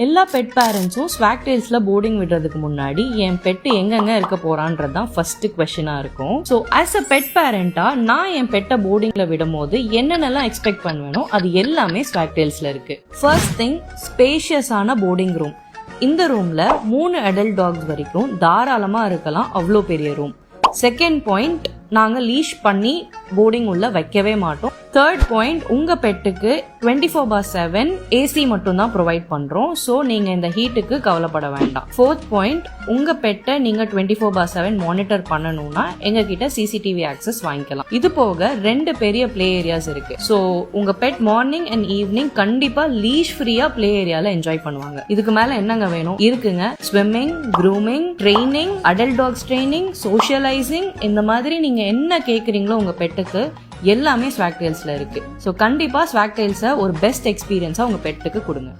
எல்லா பெட் பேரண்ட்ஸும் ஸ்வாக்டெயில்ஸ்ல போர்டிங் விடுறதுக்கு முன்னாடி என் பெட்டு எங்கெங்க இருக்க போறான்றது தான் ஃபர்ஸ்ட் கொஸ்டினா இருக்கும். ஸோ ஆஸ் அ பெட் பேரண்டா நான் என் பெட்டை போர்டிங்ல விடும் போது என்னென்னலாம் எக்ஸ்பெக்ட் பண்ணுவேனோ அது எல்லாமே ஸ்வாக்டெயில்ஸ்ல இருக்கு. ஃபர்ஸ்ட் திங், ஸ்பேஷியஸான போர்டிங் ரூம். இந்த ரூம்ல 3 அடல்ட் டாக்ஸ் வரைக்கும் தாராளமா இருக்கலாம், அவ்வளோ பெரிய ரூம். செகண்ட் பாயிண்ட், நாங்க லீஷ் பண்ணி போர்டிங் உள்ள வைக்கவே மாட்டோம். தேர்ட் பாயிண்ட், உங்க பெட்டுக்கு 24/7 ஏசி மட்டும் தான் ப்ரொவைட் பண்றோம். ஸோ நீங்க இந்த ஹீட்டுக்கு கவலைப்பட வேண்டாம். ஃபோர்த் பாயிண்ட், உங்க பெட்டை நீங்க 24/7 மானிட்டர் பண்ணணும்னா எங்க கிட்ட சிசிடிவி ஆக்சஸ் வாங்கிக்கலாம். இது போக 2 பெரிய பிளே ஏரியாஸ் இருக்கு. ஸோ உங்க பெட் மார்னிங் அண்ட் ஈவினிங் கண்டிப்பா லீஷ் ஃப்ரீயா பிளே ஏரியால என்ஜாய் பண்ணுவாங்க. இதுக்கு மேல என்னங்க வேணும்? இருக்குங்க. Swimming, grooming, training, adult dogs training, socialising, இந்த மாதிரி நீங்க என்ன கேக்குறீங்களோ உங்க பெட்டுக்கு எல்லாமே ஸ்வாக்டெயில்ஸ்ல இருக்கு. ஸோ கண்டிப்பா ஸ்வாக்டெயில்ஸை ஒரு பெஸ்ட் எக்ஸ்பீரியன்ஸா உங்க பெட்டுக்கு கொடுங்க.